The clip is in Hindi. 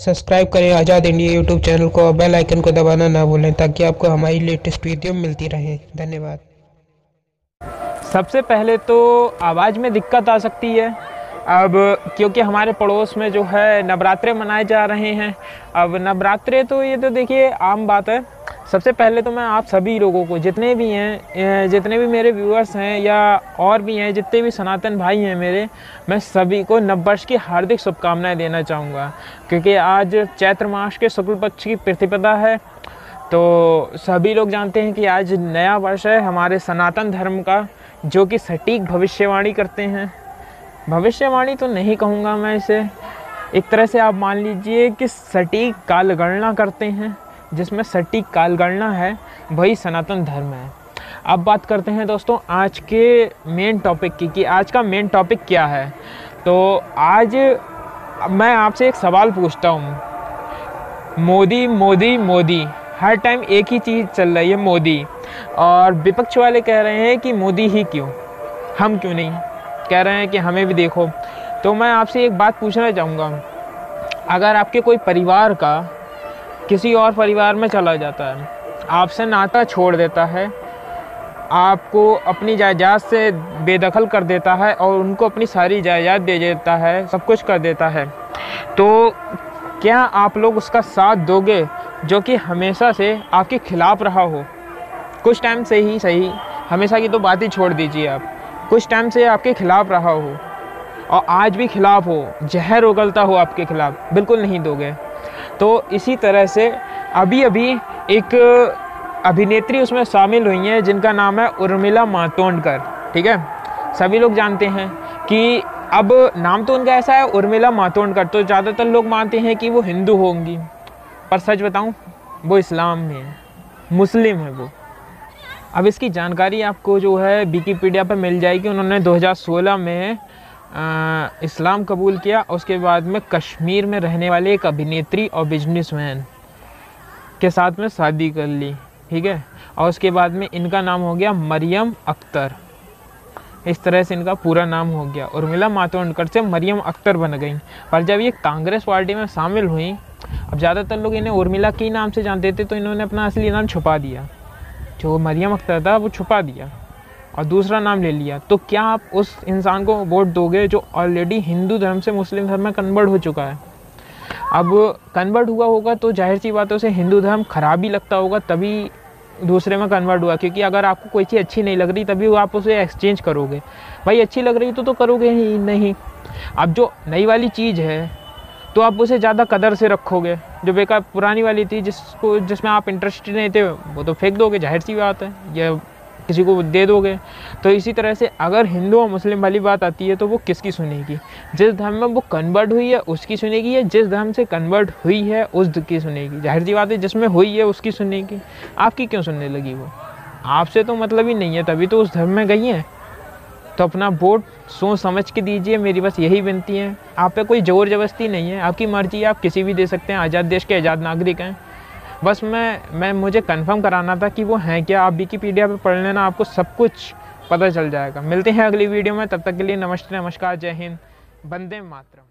सब्सक्राइब करें आज़ाद इंडिया यूट्यूब चैनल को और बेल आइकन को दबाना ना भूलें ताकि आपको हमारी लेटेस्ट वीडियो मिलती रहे। धन्यवाद। सबसे पहले तो आवाज़ में दिक्कत आ सकती है अब, क्योंकि हमारे पड़ोस में जो है नवरात्रे मनाए जा रहे हैं। अब नवरात्रे तो ये तो देखिए आम बात है। सबसे पहले तो मैं आप सभी लोगों को, जितने भी हैं, जितने भी मेरे व्यूअर्स हैं या और भी हैं, जितने भी सनातन भाई हैं मेरे, मैं सभी को नववर्ष की हार्दिक शुभकामनाएं देना चाहूँगा। क्योंकि आज चैत्र मास के शुक्ल पक्ष की प्रतिपदा है, तो सभी लोग जानते हैं कि आज नया वर्ष है हमारे सनातन धर्म का, जो कि सटीक भविष्यवाणी करते हैं। भविष्यवाणी तो नहीं कहूँगा मैं इसे, एक तरह से आप मान लीजिए कि सटीक कालगणना करते हैं। जिसमें सटीक कालगणना है वही सनातन धर्म है। अब बात करते हैं दोस्तों आज के मेन टॉपिक की, कि आज का मेन टॉपिक क्या है। तो आज मैं आपसे एक सवाल पूछता हूँ। मोदी मोदी मोदी, हर टाइम एक ही चीज़ चल रही है, मोदी। और विपक्ष वाले कह रहे हैं कि मोदी ही क्यों, हम क्यों नहीं, कह रहे हैं कि हमें भी देखो। तो मैं आपसे एक बात पूछना चाहूँगा, अगर आपके कोई परिवार का किसी और परिवार में चला जाता है, आपसे नाता छोड़ देता है, आपको अपनी जायदाद से बेदखल कर देता है और उनको अपनी सारी जायदाद दे देता है, सब कुछ कर देता है, तो क्या आप लोग उसका साथ दोगे जो कि हमेशा से आपके खिलाफ रहा हो? कुछ टाइम से ही सही, हमेशा की तो बात ही छोड़ दीजिए आप, कुछ टाइम से आपके खिलाफ रहा हो और आज भी खिलाफ हो, जहर उगलता हो आपके खिलाफ, बिल्कुल नहीं दोगे। तो इसी तरह से अभी एक अभिनेत्री उसमें शामिल हुई हैं जिनका नाम है उर्मिला मातोंडकर, ठीक है। सभी लोग जानते हैं कि अब नाम तो उनका ऐसा है उर्मिला मातोंडकर, तो ज़्यादातर लोग मानते हैं कि वो हिंदू होंगी, पर सच बताऊं वो इस्लाम में है, मुस्लिम है वो। अब इसकी जानकारी आपको जो है विकिपीडिया पर मिल जाएगी। उन्होंने 2016 में इस्लाम कबूल किया, उसके बाद में कश्मीर में रहने वाले एक अभिनेत्री और बिजनेसमैन के साथ में शादी कर ली, ठीक है। और उसके बाद में इनका नाम हो गया मरियम अख्तर, इस तरह से इनका पूरा नाम हो गया। उर्मिला मातोंडकर से मरियम अख्तर बन गई। पर जब ये कांग्रेस पार्टी में शामिल हुई, अब ज़्यादातर लोग इन्हें उर्मिला के नाम से जानते थे, तो इन्होंने अपना असली नाम छुपा दिया, जो मरियम अख्तर था वो छुपा दिया और दूसरा नाम ले लिया। तो क्या आप उस इंसान को वोट दोगे जो ऑलरेडी हिंदू धर्म से मुस्लिम धर्म में कन्वर्ट हो चुका है? अब कन्वर्ट हुआ होगा तो जाहिर सी बातों से हिंदू धर्म खराब ही लगता होगा, तभी दूसरे में कन्वर्ट हुआ। क्योंकि अगर आपको कोई चीज़ अच्छी नहीं लग रही तभी वो आप उसे एक्सचेंज करोगे, भाई अच्छी लग रही तो करोगे ही नहीं। अब जो नई वाली चीज़ है तो आप उसे ज़्यादा कदर से रखोगे, जो बेकार पुरानी वाली थी जिसमें आप इंटरेस्टेड नहीं थे वो तो फेंक दोगे, जाहिर सी बात है, या किसी को दे दोगे। तो इसी तरह से अगर हिंदू और मुस्लिम वाली बात आती है तो वो किसकी सुनेगी? जिस धर्म में वो कन्वर्ट हुई है उसकी सुनेगी, या जिस धर्म से कन्वर्ट हुई है उसकी सुनेगी? जाहिर सी बात है जिसमें हुई है उसकी सुनेगी। आपकी क्यों सुनने लगी वो? आपसे तो मतलब ही नहीं है, तभी तो उस धर्म में गई हैं। तो अपना वोट सोच समझ के दीजिए, मेरी बस यही विनती है। आप पे कोई ज़ोर ज़बरदस्ती नहीं है, आपकी मर्जी है, आप किसी भी दे सकते हैं, आज़ाद देश के आज़ाद नागरिक हैं। बस मुझे कंफर्म कराना था कि वो हैं क्या। आप विकिपीडिया पे पढ़ लेना, आपको सब कुछ पता चल जाएगा। मिलते हैं अगली वीडियो में, तब तक के लिए नमस्ते, नमस्कार, जय हिंद, वंदे मातरम।